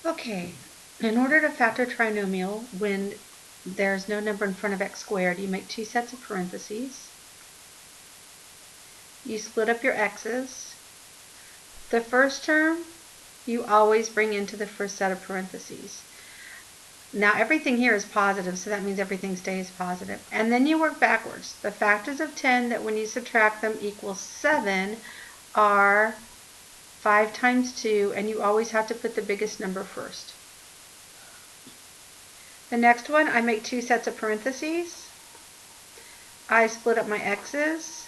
Okay, in order to factor trinomial when there's no number in front of x squared, you make two sets of parentheses. You split up your x's. The first term you always bring into the first set of parentheses. Now everything here is positive, so that means everything stays positive. And then you work backwards. The factors of 10 that when you subtract them equals 7 are 5 times 2, and you always have to put the biggest number first. The next one, I make two sets of parentheses. I split up my x's.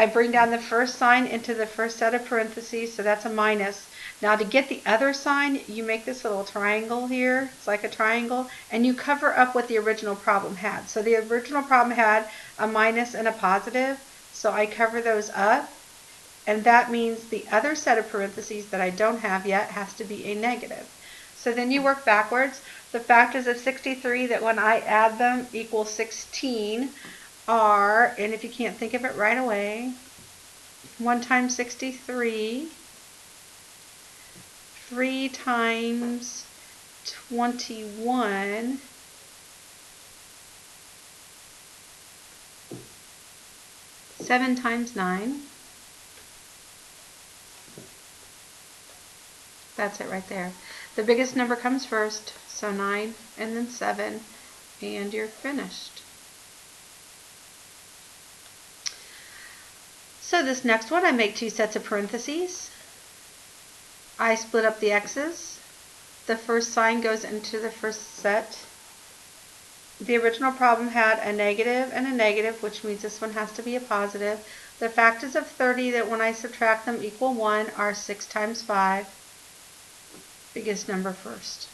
I bring down the first sign into the first set of parentheses, so that's a minus. Now to get the other sign, you make this little triangle here. It's like a triangle, and you cover up what the original problem had. So the original problem had a minus and a positive, so I cover those up, and that means the other set of parentheses that I don't have yet has to be a negative. So then you work backwards. The factors of 63 that when I add them equal 16 are, and if you can't think of it right away, 1 times 63, 3 times 21, 7 times 9. That's it right there. The biggest number comes first, so 9 and then 7, and you're finished. So this next one, I make two sets of parentheses. I split up the x's. The first sign goes into the first set. The original problem had a negative and a negative, which means this one has to be a positive. The factors of 30 that when I subtract them equal 1 are 6 times 5. Biggest number first.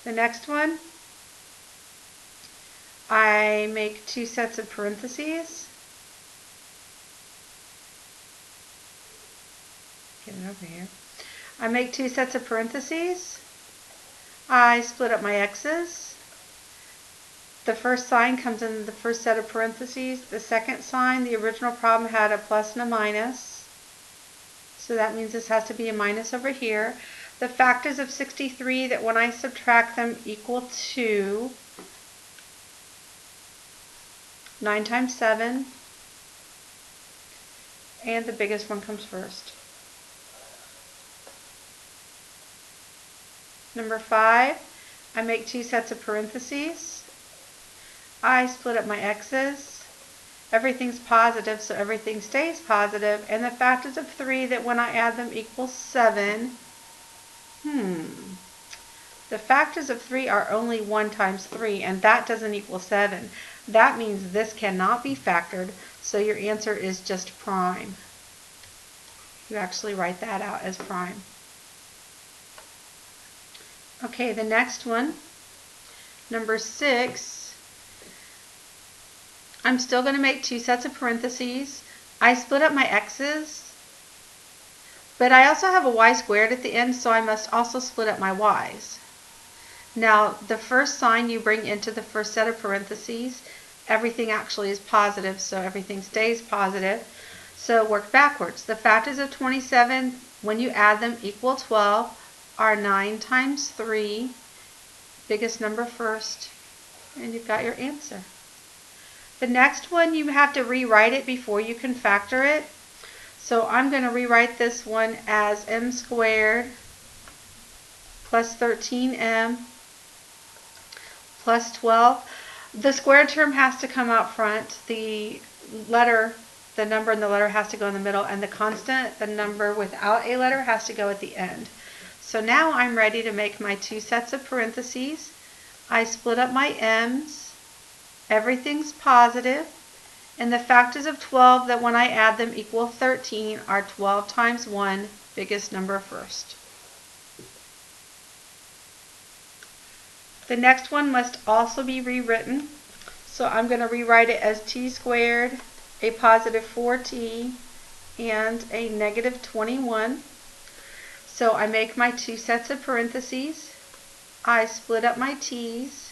The next one, I make two sets of parentheses. Get it over here. I make two sets of parentheses. I split up my x's. The first sign comes in the first set of parentheses. The second sign, the original problem had a plus and a minus. So that means this has to be a minus over here. The factors of 63 that when I subtract them equal 2. 9 times 7. And the biggest one comes first. Number 5, I make two sets of parentheses. I split up my x's. Everything's positive, so everything stays positive. And the factors of 3 that when I add them equals 7. The factors of 3 are only 1 times 3, and that doesn't equal 7. That means this cannot be factored, so your answer is just prime. You actually write that out as prime. Okay, the next one, number 6, I'm still going to make two sets of parentheses. I split up my x's, but I also have a y squared at the end, so I must also split up my y's. Now, the first sign you bring into the first set of parentheses, everything actually is positive, so everything stays positive. So work backwards. The factors of 27, when you add them, equal 12, are 9 times 3, biggest number first, and you've got your answer. The next one, you have to rewrite it before you can factor it. So I'm going to rewrite this one as m squared plus 13m plus 12. The squared term has to come out front. The number in the letter has to go in the middle, and the constant, the number without a letter, has to go at the end. So now I'm ready to make my two sets of parentheses. I split up my m's. Everything's positive. And the factors of 12 that when I add them equal 13 are 12 times 1, biggest number first. The next one must also be rewritten. So I'm going to rewrite it as t squared, a positive 4t, and a negative 21. So I make my two sets of parentheses. I split up my t's.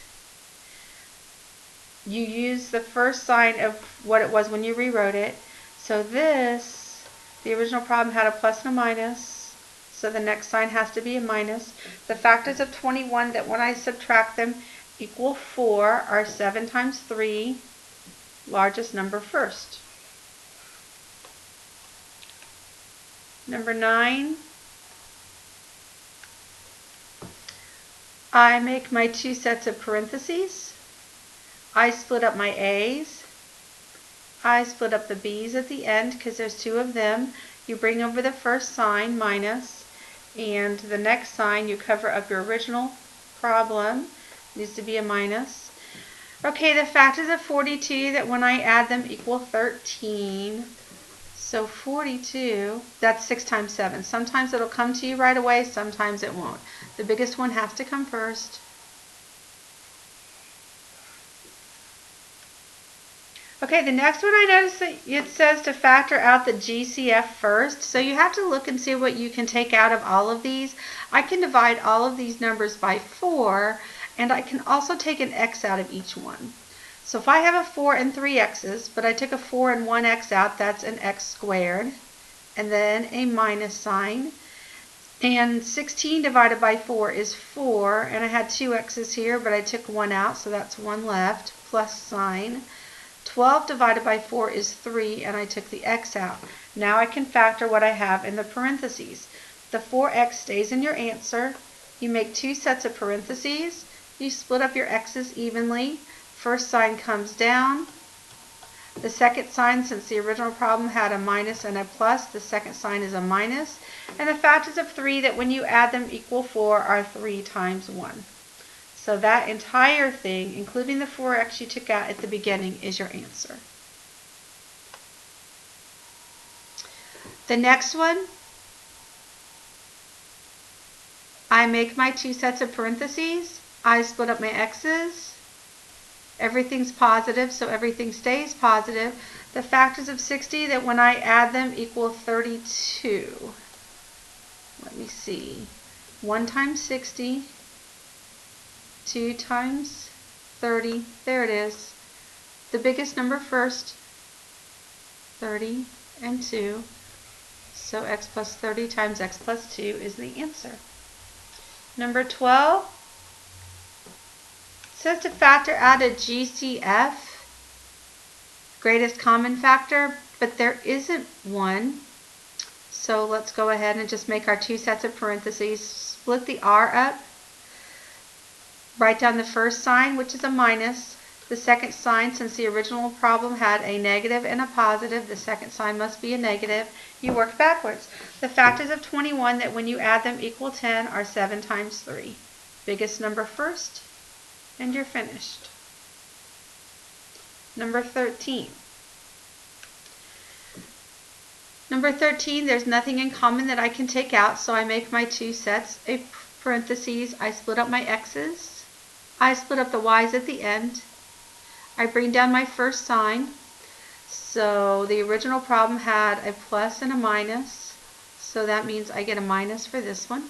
You use the first sign of what it was when you rewrote it. So this The original problem had a plus and a minus, so the next sign has to be a minus. The factors of 21 that when I subtract them equal 4 are 7 times 3, largest number first. Number 9, I make my 2 sets of parentheses. I split up my A's. I split up the B's at the end because there's 2 of them. You bring over the first sign, minus, and the next sign you cover up your original problem. It needs to be a minus. Okay, the factors of 42 that when I add them equal 13. So 42, that's 6 times 7. Sometimes it'll come to you right away, sometimes it won't. The biggest one has to come first. Okay, the next one I noticed that it says to factor out the GCF first. So you have to look and see what you can take out of all of these. I can divide all of these numbers by 4, and I can also take an x out of each one. So if I have a 4 and 3 x's, but I took a 4 and 1 x out, that's an x squared, and then a minus sign. And 16 divided by 4 is 4, and I had 2 x's here, but I took 1 out, so that's 1 left, plus sign. 12 divided by 4 is 3, and I took the x out. Now I can factor what I have in the parentheses. The 4x stays in your answer. You make 2 sets of parentheses. You split up your x's evenly. First sign comes down. The second sign, since the original problem had a minus and a plus, the second sign is a minus. And the factors of 3 that when you add them equal 4 are 3 times 1. So that entire thing, including the 4x you took out at the beginning, is your answer. The next one, I make my 2 sets of parentheses. I split up my x's. Everything's positive, so everything stays positive. The factors of 60 that when I add them equal 32. Let me see. 1 times 60. 2 times 30, there it is. The biggest number first, 30 and 2. So x plus 30 times x plus 2 is the answer. Number 12 says to factor out a GCF, greatest common factor, but there isn't one. So let's go ahead and just make our 2 sets of parentheses, split the r up. Write down the first sign, which is a minus. The second sign, since the original problem had a negative and a positive, the second sign must be a negative. You work backwards. The factors of 21 that when you add them equal 10 are 7 times 3. Biggest number first, and you're finished. Number 13. Number 13, there's nothing in common that I can take out, so I make my 2 sets of parentheses. I split up my x's. I split up the y's at the end. I bring down my first sign. So the original problem had a plus and a minus. So that means I get a minus for this one.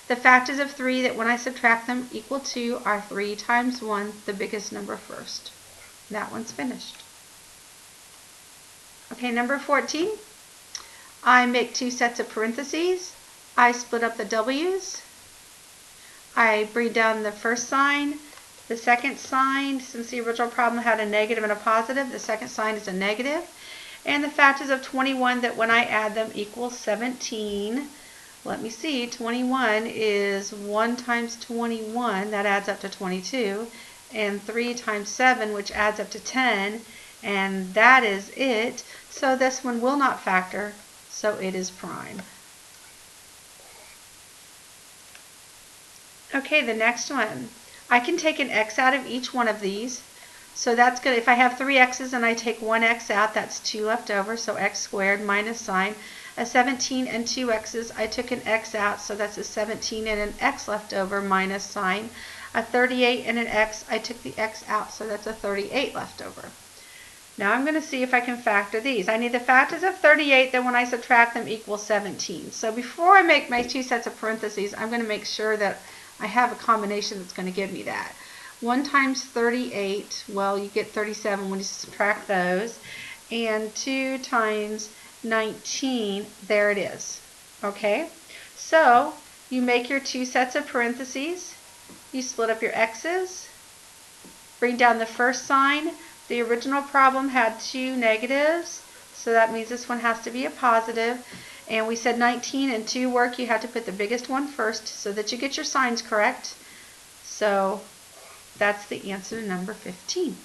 The factors of 3 that when I subtract them equal 2 are 3 times 1, the biggest number first. That one's finished. Okay, number 14. I make 2 sets of parentheses. I split up the w's. I bring down the first sign. The second sign, since the original problem had a negative and a positive, the second sign is a negative. And the factors of 21 that when I add them equal 17. Let me see, 21 is 1 times 21, that adds up to 22. And 3 times 7, which adds up to 10. And that is it. So this one will not factor, so it is prime. Okay, the next one. I can take an x out of each one of these. So that's good. If I have 3 x's and I take 1 x out, that's 2 left over. So x squared minus sign. A 17 and 2 x's, I took an x out. So that's a 17 and an x left over minus sign. A 38 and an x, I took the x out. So that's a 38 left over. Now I'm going to see if I can factor these. I need the factors of 38 that when I subtract them equal 17. So before I make my 2 sets of parentheses, I'm going to make sure that I have a combination that's going to give me that. 1 times 38, well, you get 37 when you subtract those. And 2 times 19, there it is. Okay, so you make your 2 sets of parentheses, you split up your x's, bring down the first sign. The original problem had 2 negatives, so that means this one has to be a positive. And we said 19 and 2 work, you have to put the biggest one first so that you get your signs correct. So that's the answer to number 15.